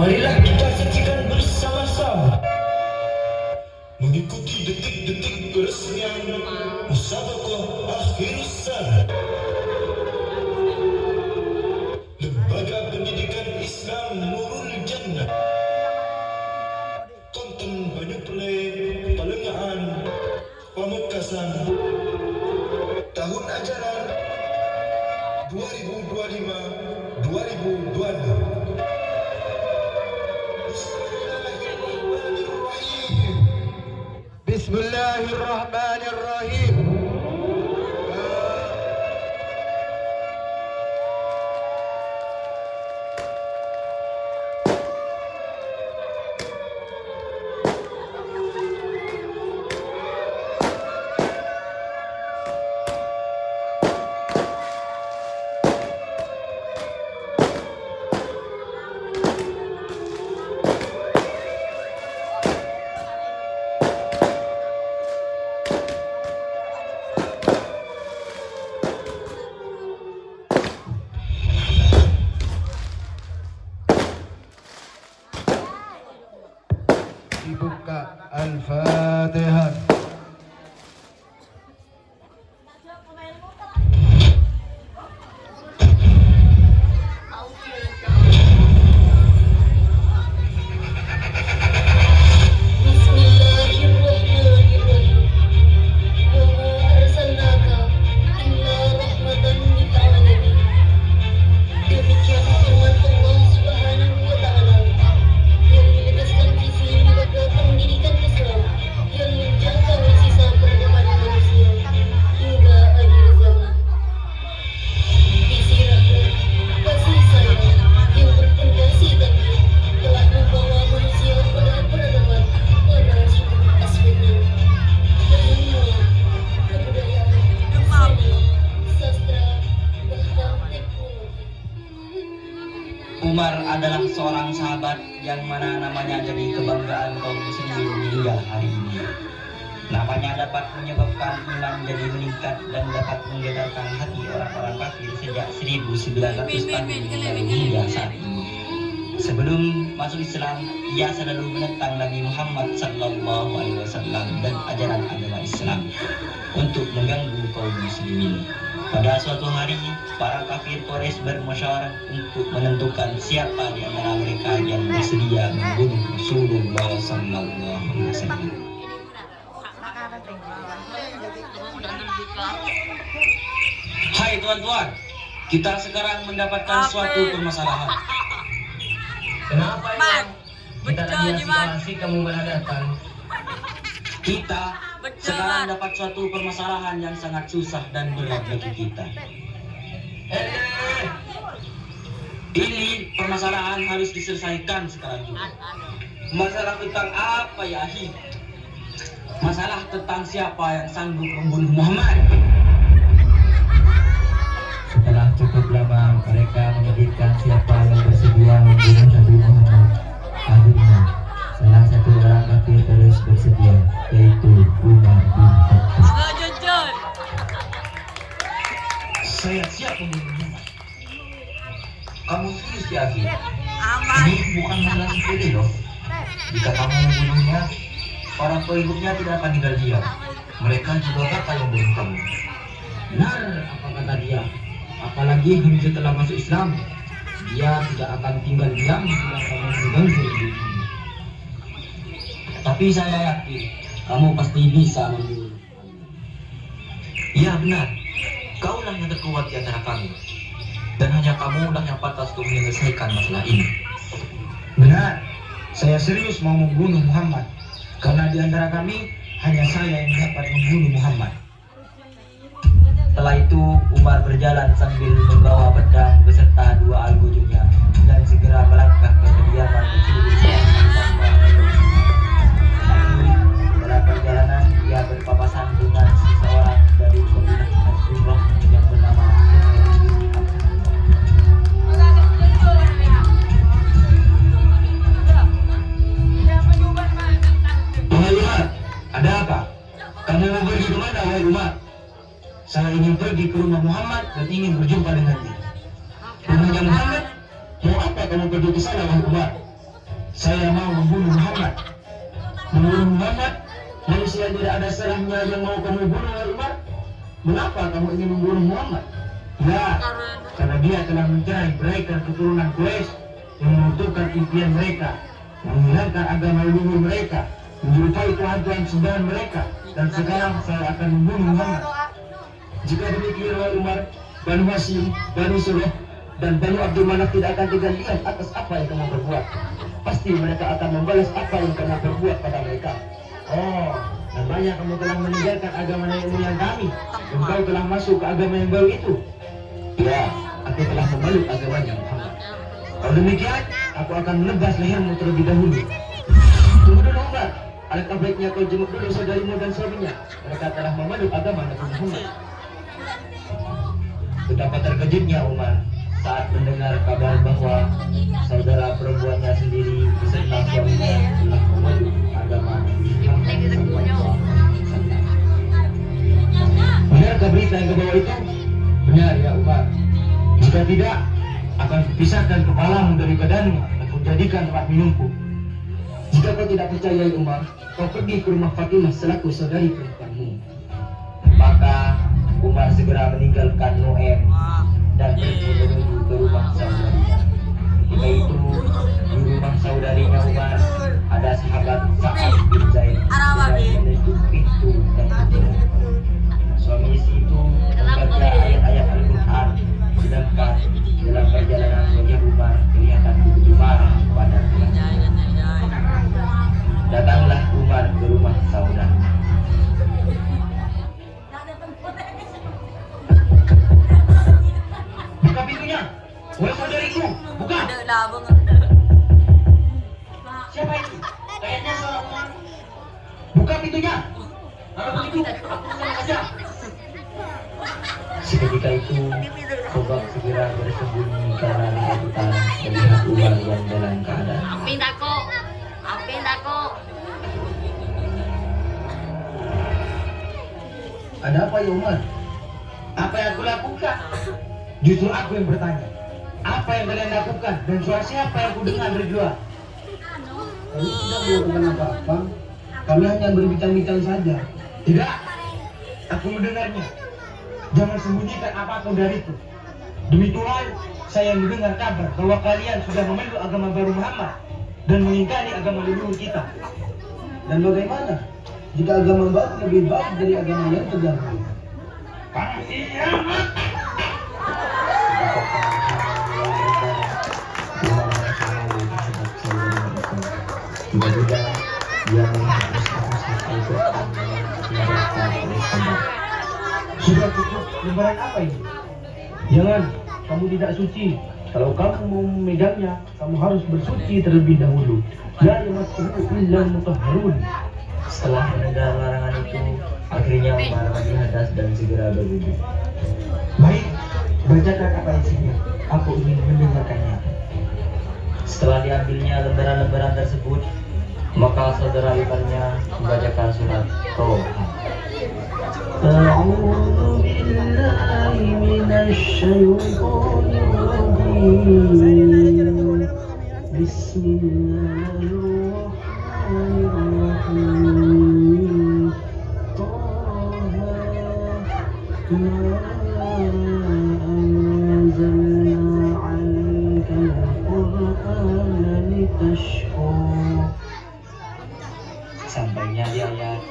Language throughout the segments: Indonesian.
Marilah kita saksikan bersama-sama mengikuti detik-detik peresmian Musabaqah Akhirus Sana, Lembaga Pendidikan Islam Nurul Jannah. Konten banyak play Palengaan Pamekasan tahun ajaran 2025-2026. Bismillahirrahmanirrahim. Dibuka Al-Fatihah. Umar adalah seorang sahabat yang mana namanya jadi kebanggaan kaum muslimin hingga hari ini. Namanya dapat menyebabkan iman jadi meningkat dan dapat menggetarkan hati orang-orang kafir sejak 1900 tahun lalu hingga saat ini. Sebelum masuk Islam, ia selalu menentang Nabi Muhammad SAW dan ajaran agama Islam untuk mengganggu kaum muslimin. Pada suatu hari, para kafir Quraisy bermusyawarah untuk menentukan siapa di antara mereka yang bersedia membunuh Rasulullah SAW. Hai tuan-tuan, kita sekarang mendapatkan suatu permasalahan. Kenapa ya? Kita lagi asyik kamu berhadapan. Kita sekarang dapat suatu permasalahan yang sangat susah dan berat bagi kita. Ini permasalahan harus diselesaikan sekarang juga. Masalah tentang apa ya, Ahi? Masalah tentang siapa yang sanggup membunuh Muhammad. Setelah cukup lama mereka memikirkan siapa yang bersedia membunuh Nabi Muhammad. Akhirnya salah satu orang kafir terus bersedia, yaitu Umar bin Khattab. Saya siap membunuh Muhammad. Kamu serius ya, Ahi? Ini bukan masalah sepele loh. Jika kamu membunuhnya, para pengikutnya tidak akan tinggal diam. Mereka juga bakal membunuh kamu. Benar apa kata dia. Apalagi Hamzah telah masuk Islam, dia tidak akan tinggal diam bila kamu mengganggu dirinya. Tapi saya yakin kamu pasti bisa membunuh. Iya benar, kaulah yang terkuat di antara kami, dan hanya kamulah yang pantas untuk menyelesaikan masalah ini. Benar, saya serius mau membunuh Muhammad, karena di antara kami hanya saya yang dapat membunuh Muhammad. Setelah itu Umar berjalan sambil membawa pedang beserta dua algojonya dan segera melangkah ke kediaman Rasulullah SAW. Dalam perjalanan ia berpapasan dengan seseorang dari kabilah Nasrullah yang bernama Wahai Umar, ada apa? Kamu mau pergi kemana, wahai Umar? Saya ingin pergi ke rumah Muhammad dan ingin berjumpa dengannya. Rumahnya Muhammad? Mau apa kamu pergi ke sana, wahai Umar? saya mau membunuh Muhammad. Membunuh Muhammad? Manusia tidak ada salahnya yang mau kamu bunuh, wahai Umar. Mengapa kamu ingin membunuh Muhammad? Ya, karena dia telah mencari mereka keturunan Quraisy yang menentukan impian mereka, menghilangkan agama leluhur mereka, menjulukai kehancuran sembahan mereka, dan sekarang saya akan membunuh Muhammad. Jika demikian, wahai Umar, Banu Hashim, Banu Suluh, dan Banu Abdul Manaf tidak akan tinggal diam atas apa yang kamu perbuat. Pasti mereka akan membalas apa yang kamu perbuat pada mereka. Oh, namanya kamu telah meninggalkan agama nenek moyang kami. Engkau telah masuk ke agama yang baru itu. Ya, aku telah memeluk agamanya Muhammad. Kalau demikian, aku akan menebas lehermu terlebih dahulu. Tunggu dulu, Umar. Alangkah baiknya kau jenguk dulu saudarimu dan suaminya. Mereka telah memeluk agama Nabi Muhammad. Betapa terkejutnya Umar saat mendengar kabar bahwa saudara perempuannya sendiri beserta suaminya telah memeluk agama Nabi Muhammad SAW. Benarkah berita yang kebawa itu? Benar ya Umar. Jika tidak, akan kupisahkan kepalamu dari badanmu dan kujadikan tempat minumku. Jika kau tidak percaya Umar, kau pergi ke rumah Fatimah selaku saudari perempuanmu. Maka Umar segera meninggalkan Noem dan pergi menuju ke rumah saudarinya. Ketika itu di rumah saudarinya Umar ada sahabat Sa'ad bin Zaid yang menuju pintu dan tutup. Suami istri itu membaca ayat-ayat Al-Quran, sedangkan dalam perjalanan wajah Umar kelihatan begitu marah pada tuannya. Datanglah Umar ke rumah saudaranya. Buka pintunya, wahai saudariku, buka. Siapa itu? Kayaknya seorang Umar. Buka pintunya. Kalau begitu, aku sama saja. Seketika itu, Khobab segera bersembunyi karena ketakutan melihat Umar yang dalam keadaan. Apin aku. Ada apa ya Umar? Apa yang aku lakukan? Justru aku yang bertanya. Apa yang kalian lakukan? Dan suara siapa yang aku dengar berdua? Kami tidak melakukan apa-apa. Kami hanya berbincang-bincang saja. Tidak, aku mendengarnya. Jangan sembunyikan apapun dariku. Demi Tuhan, saya mendengar kabar bahwa kalian sudah memeluk agama baru Muhammad dan mengingkari agama leluhur kita. Dan bagaimana jika agama baru lebih baik dari agama yang terdahulu? Tiba-tiba dia menghapus-hapus Al-Quran dengan diarahkan oleh Khobab. Sudah cukup, lembaran apa ini? Jangan, kamu tidak suci. Kalau kamu mau memegangnya, kamu harus bersuci terlebih dahulu. La yamassuhu illa al-mutahharun. Setelah mendengar larangan itu, akhirnya Umar mandi hadas dan segera berwudu. Baik, bacakan apa isinya. Aku ingin mendengarkannya. Setelah diambilnya lembaran-lembaran tersebut, maka saudara iparnya membacakan surat Toha. A'udzu billahi minasyaitonir rajim. Bismillahirrahmanirrahim. Toha ma anzalna 'alaika al-Qur'ana litashqa. Sampainya di ayat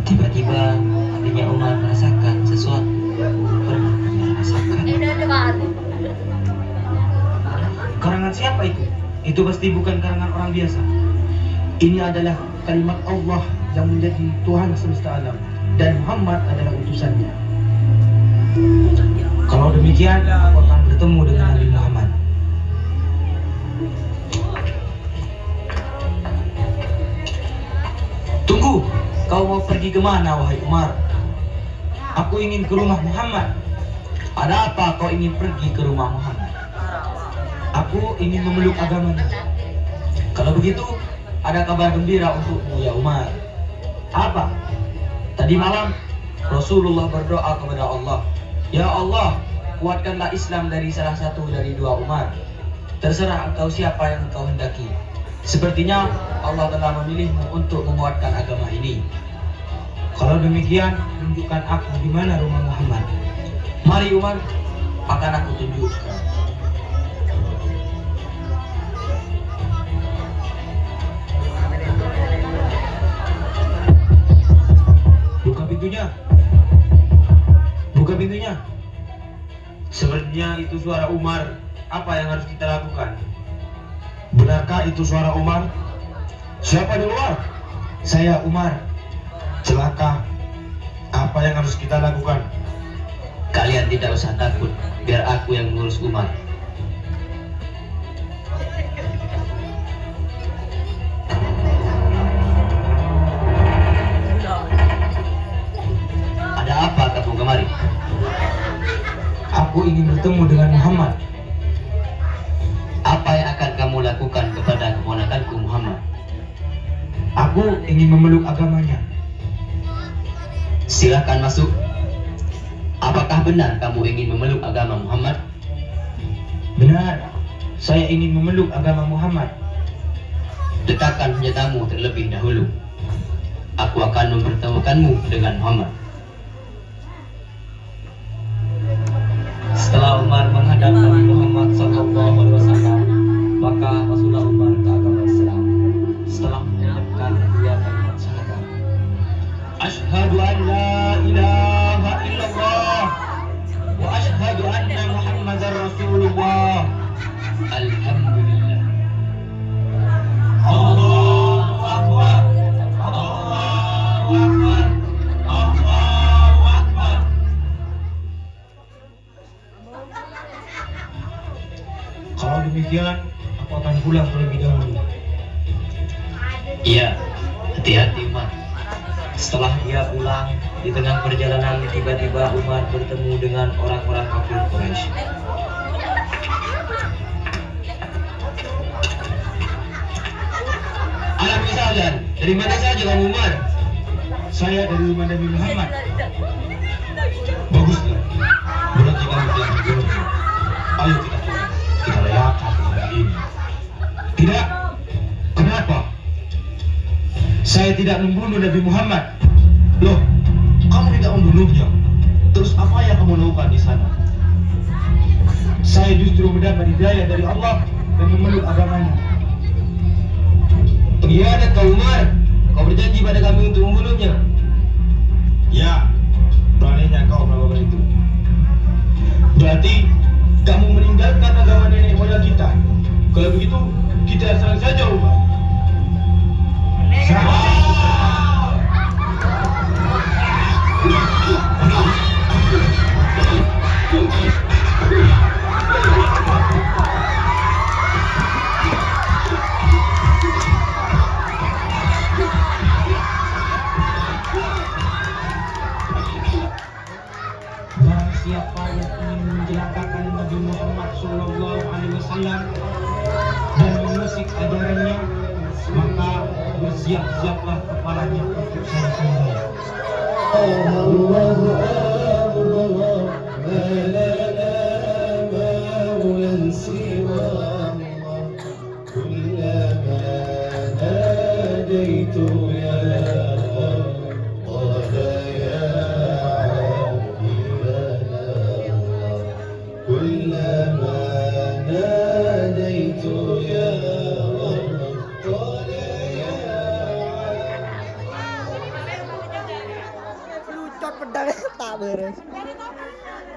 tiba-tiba hatinya Umar merasakan sesuatu yang pernah dia rasakan. Karangan siapa itu? Itu pasti bukan karangan orang biasa. Ini adalah kalimat Allah yang menjadi Tuhan semesta alam dan Muhammad adalah utusannya. Kalau demikian, aku akan bertemu dengan Nabi Muhammad. Tunggu, kau mau pergi kemana wahai Umar? Aku ingin ke rumah Muhammad. Ada apa kau ingin pergi ke rumah Muhammad? Aku ingin memeluk agamanya. Kalau begitu, ada kabar gembira untukmu ya Umar. Apa? Tadi malam Rasulullah berdoa kepada Allah, "Ya Allah, kuatkanlah Islam dari salah satu dari dua Umar. Terserah engkau siapa yang engkau hendaki. Sepertinya Allah telah memilihmu untuk menguatkan agama ini." Kalau demikian, tunjukkan aku di mana rumah Muhammad. Mari Umar, akan aku tunjukkan. Buka pintunya. Buka pintunya. Sepertinya itu suara Umar. Apa yang harus kita lakukan? Benarkah itu suara Umar? Siapa di luar? Saya Umar. Celaka. Apa yang harus kita lakukan? Kalian tidak usah takut, biar aku yang mengurus Umar. Ada apa kamu kemari? Aku ingin bertemu dengan Muhammad. Apa yang akan kamu lakukan kepada keponakanku Muhammad? Aku ingin memeluk agamanya. Silakan masuk. Apakah benar kamu ingin memeluk agama Muhammad? Benar, saya ingin memeluk agama Muhammad. Letakkan senjatamu terlebih dahulu. Aku akan mempertemukanmu dengan Muhammad. Setelah Umar menghadap Nabi Muhammad SAW, maka masuklah Umar ke agama Islam. Setelah mengucapkan dua kalimat syahadat, Asyhadu an la ilaha illallah wa asyhadu anna Muhammadar Rasulullah. Alhamdulillah. Allahu Akbar. Allahu Akbar. Allahu Akbar. Kalau demikian, aku akan pulang terlebih dahulu. Iya, hati-hati Umar. Setelah dia pulang, di tengah perjalanan tiba-tiba Umar bertemu dengan orang-orang kafir Quraisy. Alhamdulillah, dari mana saja kamu Umar? Saya dari rumah Nabi Muhammad. Baguslah, berarti kamu telah berjodoh. Ayo kita pulang, kita rayakan hari ini. Tidak. Kenapa? Saya tidak membunuh Nabi Muhammad. Loh, kamu tidak membunuhnya. Terus apa yang kamu lakukan di sana? Saya justru mendapat hidayah dari Allah dan memeluk agamanya. Pengkhianat kau Umar, kau berjanji pada kami untuk membunuhnya. Ya, beraninya kau melakukan itu. Berarti kamu meninggalkan agama nenek moyang kita. Kalau begitu, kita serang saja Umar. Barang siapa yang ingin menjelakakan Nabi Muhammad SAW dan mengusik ajarannya, maka bersiap-siaplah kepalanya untuk saya sembah. Lucot pedangnya tak beres.